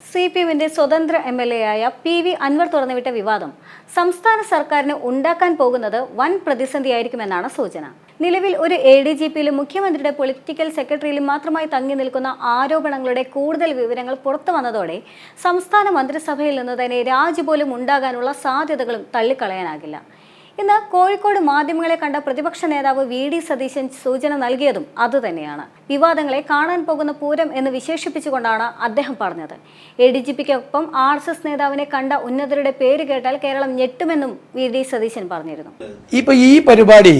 സിപിഎമ്മിന്റെ സ്വതന്ത്ര എംഎൽഎയായ പി.വി. അൻവർ തുറന്നുവിട്ട വിവാദം സംസ്ഥാന സർക്കാരിന് ഉണ്ടാക്കാൻ പോകുന്നത് വൻ പ്രതിസന്ധിയായിരിക്കുമെന്നാണ് സൂചന. നിലവിൽ ഒരു എഡിജിപിയിലും മുഖ്യമന്ത്രിയുടെ പൊളിറ്റിക്കൽ സെക്രട്ടറിയിലും മാത്രമായി തങ്ങി നിൽക്കുന്ന ആരോപണങ്ങളുടെ കൂടുതൽ വിവരങ്ങൾ പുറത്തു വന്നതോടെ സംസ്ഥാന മന്ത്രിസഭയിൽ നിന്ന് തന്നെ രാജി പോലും ഉണ്ടാകാനുള്ള സാധ്യതകളും തള്ളിക്കളയാനാകില്ല. ഇന്ന് കോഴിക്കോട് മാധ്യമങ്ങളെ കണ്ട പ്രതിപക്ഷ നേതാവ് വി.ഡി. സതീശൻ സൂചന നൽകിയതും അതുതന്നെയാണ്. വിവാദങ്ങളെ കാണാൻ പോകുന്ന പൂരം എന്ന് വിശേഷിപ്പിച്ചുകൊണ്ടാണ് അദ്ദേഹം പറഞ്ഞത്. എഡിജിപിക്കൊപ്പം RSS നേതാവിനെ കണ്ട ഉന്നതരുടെ പേര് കേട്ടാൽ കേരളം ഞെട്ടുമെന്നും വി.ഡി. സതീശൻ പറഞ്ഞിരുന്നു. ഈ പരിപാടി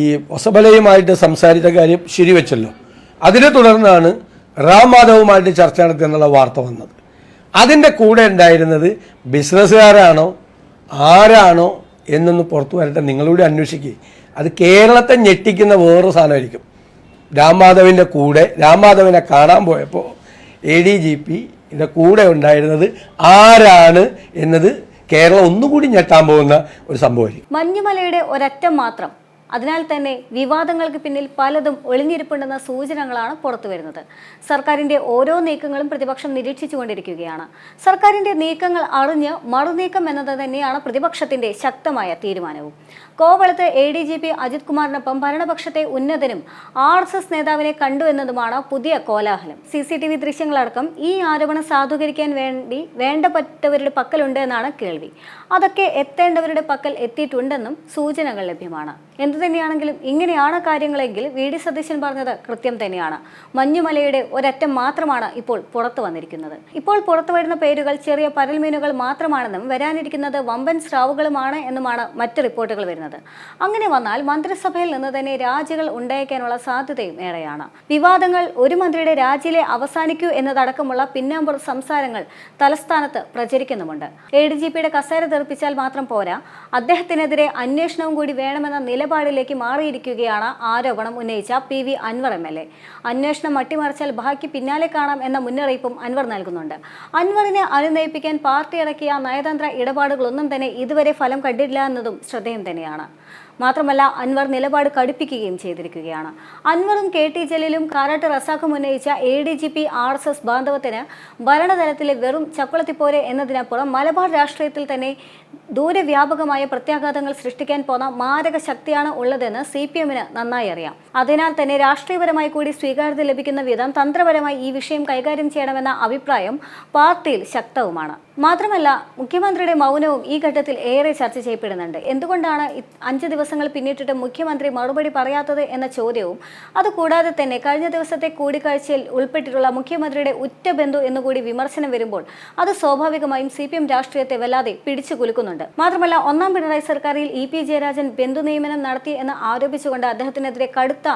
ഈ ഒസബലയുമായിട്ട് സംസാരിച്ച കാര്യം ശരിവെച്ചല്ലോ. അതിനെ തുടർന്നാണ് റാം മാധവുമായിട്ട് ചർച്ച നടത്തിയെന്നുള്ള വാർത്ത വന്നത്. അതിൻ്റെ കൂടെ ഉണ്ടായിരുന്നത് ബിസിനസ്സുകാരാണോ ആരാണോ എന്നൊന്ന് പുറത്തു വരട്ടെ, നിങ്ങളൂടെ അന്വേഷിക്കുക. അത് കേരളത്തെ ഞെട്ടിക്കുന്ന വേറൊരു സാധനമായിരിക്കും. രാം മാധവിനെ കാണാൻ പോയപ്പോൾ ADGPയുടെ കൂടെ ഉണ്ടായിരുന്നത് ആരാണ് എന്നത് കേരളം ഒന്നുകൂടി ഞെട്ടാൻ പോകുന്ന ഒരു സംഭവമായിരിക്കും. മഞ്ഞുമലയുടെ ഒരറ്റം മാത്രം, അതിനാൽ തന്നെ വിവാദങ്ങൾക്ക് പിന്നിൽ പലതും ഒളിഞ്ഞിരിപ്പുണ്ടെന്ന സൂചനകളാണ് പുറത്തുവരുന്നത്. സർക്കാരിന്റെ ഓരോ നീക്കങ്ങളും പ്രതിപക്ഷം നിരീക്ഷിച്ചുകൊണ്ടിരിക്കുകയാണ്. സർക്കാരിന്റെ നീക്കങ്ങൾ അറിഞ്ഞ് മറുനീക്കം എന്നത് തന്നെയാണ് പ്രതിപക്ഷത്തിന്റെ ശക്തമായ തീരുമാനവും. കോവളത്ത് ADGP അജിത് കുമാറിനൊപ്പം ഭരണപക്ഷത്തെ ഉന്നതനും RSS നേതാവിനെ കണ്ടു എന്നതുമാണ് പുതിയ കോലാഹലം. CCTV ദൃശ്യങ്ങളടക്കം ഈ ആരോപണം സാധൂകരിക്കാൻ വേണ്ടി വേണ്ടപ്പെട്ടവരുടെ പക്കലുണ്ട് എന്നാണ് കേൾവി. അതൊക്കെ എത്തേണ്ടവരുടെ പക്കൽ എത്തിയിട്ടുണ്ടെന്നും സൂചനകൾ ലഭ്യമാണ്. എന്തുതന്നെയാണെങ്കിലും ഇങ്ങനെയാണ് കാര്യങ്ങളെങ്കിൽ വി.ഡി. സതീശൻ പറഞ്ഞത് കൃത്യം തന്നെയാണ്. മഞ്ഞുമലയുടെ ഒരറ്റം മാത്രമാണ് ഇപ്പോൾ പുറത്തു വന്നിരിക്കുന്നത്. ഇപ്പോൾ പുറത്തു വരുന്ന പേരുകൾ ചെറിയ പരൽമീനുകൾ മാത്രമാണെന്നും വരാനിരിക്കുന്നത് വമ്പൻ സ്രാവുകളുമാണ് എന്നുമാണ് മറ്റ് റിപ്പോർട്ടുകൾ വരുന്നത്. അങ്ങനെ വന്നാൽ മന്ത്രിസഭയിൽ നിന്ന് തന്നെ രാജികൾ ഉണ്ടായേക്കാനുള്ള സാധ്യതയും ഏറെയാണ്. വിവാദങ്ങൾ ഒരു മന്ത്രിയുടെ രാജിയിലെ അവസാനിക്കൂ എന്നതടക്കമുള്ള പിന്നാമ്പുറ സംസാരങ്ങൾ തലസ്ഥാനത്ത് പ്രചരിക്കുന്നുമുണ്ട്. ADGPയുടെ കസേര തെറിപ്പിച്ചാൽ മാത്രം പോരാ, അദ്ദേഹത്തിനെതിരെ അന്വേഷണവും കൂടി വേണമെന്ന നിലപാടിലേക്ക് മാറിയിരിക്കുകയാണ് ആരോപണം ഉന്നയിച്ച പി.വി. അൻവർ MLA. അന്വേഷണം അട്ടിമറിച്ചാൽ ബാക്കി പിന്നാലെ കാണാം എന്ന മുന്നറിയിപ്പും അൻവർ നൽകുന്നുണ്ട്. അൻവറിനെ അനുനയിപ്പിക്കാൻ പാർട്ടി ഇറക്കിയ നയതന്ത്ര ഇടപാടുകളൊന്നും തന്നെ ഇതുവരെ ഫലം കണ്ടില്ല എന്നതും ശ്രദ്ധേയം തന്നെയാണ്. മാത്രമല്ല, അൻവർ നിലപാട് കടുപ്പിക്കുകയും ചെയ്തിരിക്കുകയാണ്. അൻവറും KT ജലീലും കാരാട്ട് റസാഖും ഉന്നയിച്ച ADGP RSS ബാന്ധവത്തിന് ഭരണതലത്തിലെ വെറും ചക്കുളത്തിപ്പോരെ എന്നതിനപ്പുറം മലബാർ രാഷ്ട്രീയത്തിൽ തന്നെ ദൂരവ്യാപകമായ പ്രത്യാഘാതങ്ങൾ സൃഷ്ടിക്കാൻ പോന്ന മാരക ശക്തിയാണ് ഉള്ളതെന്ന് CPM-ന് നന്നായി അറിയാം. അതിനാൽ തന്നെ രാഷ്ട്രീയപരമായി കൂടി സ്വീകാര്യത ലഭിക്കുന്ന വിധം തന്ത്രപരമായി ഈ വിഷയം കൈകാര്യം ചെയ്യണമെന്ന അഭിപ്രായം പാർട്ടിയിൽ ശക്തവുമാണ്. മാത്രമല്ല, മുഖ്യമന്ത്രിയുടെ മൗനവും ഈ ഘട്ടത്തിൽ ഏറെ ചർച്ച ചെയ്യപ്പെടുന്നുണ്ട്. എന്തുകൊണ്ടാണ് 5 ദിവസങ്ങൾ പിന്നിട്ടിട്ട് മുഖ്യമന്ത്രി മറുപടി പറയാത്തത് എന്ന ചോദ്യവും, അതുകൂടാതെ തന്നെ കഴിഞ്ഞ ദിവസത്തെ കൂടിക്കാഴ്ചയിൽ ഉൾപ്പെട്ടിട്ടുള്ള മുഖ്യമന്ത്രിയുടെ ഉറ്റ ബന്ധു എന്നുകൂടി വിമർശനം വരുമ്പോൾ അത് സ്വാഭാവികമായും CPM രാഷ്ട്രീയത്തെ വല്ലാതെ പിടിച്ചു കുലുക്കുന്നുണ്ട്. മാത്രമല്ല, ഒന്നാം പിണറായി സർക്കാരിൽ EP ജയരാജൻ ബന്ധു നിയമനം നടത്തി എന്ന് ആരോപിച്ചുകൊണ്ട് അദ്ദേഹത്തിനെതിരെ കടുത്ത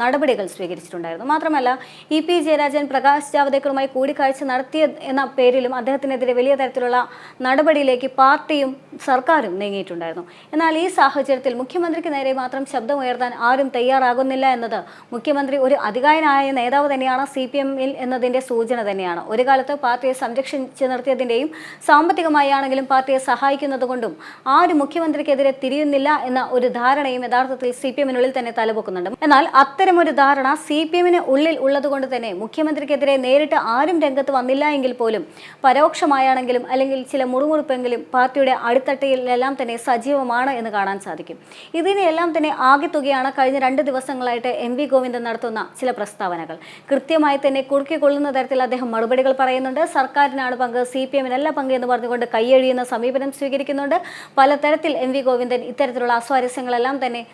നടപടികൾ സ്വീകരിച്ചിട്ടുണ്ടായിരുന്നു. മാത്രമല്ല, EP ജയരാജൻ പ്രകാശ് ജാവദേക്കറുമായി കൂടിക്കാഴ്ച നടത്തിയ എന്ന പേരിലും അദ്ദേഹത്തിനെതിരെ വലിയ തരത്തിലുള്ള നടപടിയിലേക്ക് പാർട്ടിയും സർക്കാരും നീങ്ങിയിട്ടുണ്ടായിരുന്നു. എന്നാൽ ഈ സാഹചര്യത്തിൽ മുഖ്യമന്ത്രിക്ക് നേരെ മാത്രം ശബ്ദമുയർത്താൻ ആരും തയ്യാറാകുന്നില്ല എന്നത് മുഖ്യമന്ത്രി ഒരു അധികായനായ നേതാവ് തന്നെയാണ് CPM-ൽ എന്നതിൻ്റെ സൂചന തന്നെയാണ്. ഒരു കാലത്ത് പാർട്ടിയെ സംരക്ഷിച്ചു നിർത്തിയതിൻ്റെയും സാമ്പത്തികമായി ആണെങ്കിലും പാർട്ടിയെ സഹായിക്കുന്നത് കൊണ്ടും ആരും മുഖ്യമന്ത്രിക്കെതിരെ തിരിയുന്നില്ല എന്ന ഒരു ധാരണയും യഥാർത്ഥത്തിൽ CPM-നുള്ളിൽ തന്നെ തലപൊക്കുന്നുണ്ട്. എന്നാൽ അത്തരമൊരു ധാരണ CPM-ന് ഉള്ളിൽ ഉള്ളതുകൊണ്ട് തന്നെ മുഖ്യമന്ത്രിക്കെതിരെ നേരിട്ട് ആരും രംഗത്ത് വന്നില്ല എങ്കിൽ പോലും പരോക്ഷമായാണെങ്കിലും അല്ലെങ്കിൽ ചില മുറുമുറുപ്പെങ്കിലും പാർട്ടിയുടെ അടിത്തട്ടിലെല്ലാം തന്നെ സജീവമാണ് എന്ന് കാണാൻ സാധിക്കും. ഇതിനെല്ലാം തന്നെ ആകെത്തുകയാണ് കഴിഞ്ഞ 2 ദിവസങ്ങളായിട്ട് MV ഗോവിന്ദൻ നടത്തുന്ന ചില പ്രസ്താവനകൾ. കൃത്യമായി തന്നെ കുറുക്കിക്കൊള്ളുന്ന തരത്തിൽ അദ്ദേഹം മറുപടികൾ പറയുന്നുണ്ട്. സർക്കാരിനാണ് പങ്ക്, CPM-നല്ല പങ്ക് എന്ന് പറഞ്ഞുകൊണ്ട് കൈയഴിയുന്ന സമീപനം സ്വീകരിക്കുന്നുണ്ട്. പലതരത്തിൽ MV ഗോവിന്ദൻ ഇത്തരത്തിലുള്ള അസ്വാരസ്യങ്ങളെല്ലാം തന്നെ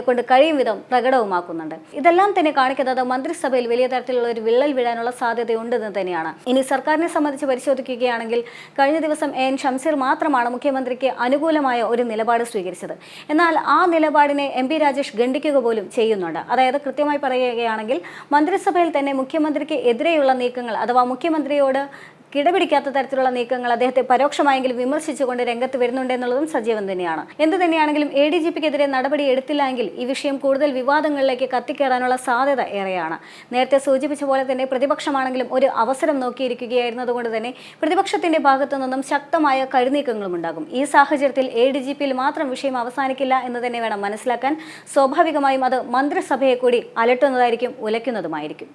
കൊണ്ട് കഴിയും വിധം പ്രകടവുമാക്കുന്നുണ്ട്. ഇതെല്ലാം തന്നെ കാണിക്കുന്നത് മന്ത്രിസഭയിൽ വലിയ തരത്തിലുള്ള ഒരു വിള്ളൽ വീഴാനുള്ള സാധ്യതയുണ്ടെന്ന് തന്നെയാണ്. ഇനി സർക്കാരിനെ സംബന്ധിച്ച് പരിശോധിക്കുകയാണെങ്കിൽ കഴിഞ്ഞ ദിവസം AN ഷംസീർ മാത്രമാണ് മുഖ്യമന്ത്രിക്ക് അനുകൂലമായ ഒരു നിലപാട് സ്വീകരിച്ചത്. എന്നാൽ ആ നിലപാടിനെ MP രാജേഷ് ഖണ്ഡിക്കുക പോലും ചെയ്യുന്നുണ്ട്. അതായത് കൃത്യമായി പറയുകയാണെങ്കിൽ മന്ത്രിസഭയിൽ തന്നെ മുഖ്യമന്ത്രിക്ക് എതിരെയുള്ള നീക്കങ്ങൾ അഥവാ മുഖ്യമന്ത്രിയോട് കിടപിടിക്കാത്ത തരത്തിലുള്ള നീക്കങ്ങൾ അദ്ദേഹത്തെ പരോക്ഷമായെങ്കിലും വിമർശിച്ചുകൊണ്ട് രംഗത്ത് വരുന്നുണ്ട് എന്നുള്ളതും സജീവം തന്നെയാണ്. എന്തു തന്നെയാണെങ്കിലും ADGPക്കെതിരെ നടപടി എടുത്തില്ല എങ്കിൽ ഈ വിഷയം കൂടുതൽ വിവാദങ്ങളിലേക്ക് കത്തിക്കേറാനുള്ള സാധ്യത ഏറെയാണ്. നേരത്തെ സൂചിപ്പിച്ച പോലെ തന്നെ പ്രതിപക്ഷമാണെങ്കിലും ഒരു അവസരം നോക്കിയിരിക്കുകയായിരുന്നതുകൊണ്ട് തന്നെ പ്രതിപക്ഷത്തിന്റെ ഭാഗത്തു നിന്നും ശക്തമായ കരുനീക്കങ്ങളും ഉണ്ടാകും. ഈ സാഹചര്യത്തിൽ ADGPയിൽ മാത്രം വിഷയം അവസാനിക്കില്ല എന്ന് തന്നെ വേണം മനസ്സിലാക്കാൻ. സ്വാഭാവികമായും അത് മന്ത്രിസഭയെ കൂടി അലട്ടുന്നതായിരിക്കും, ഉലയ്ക്കുന്നതുമായിരിക്കും.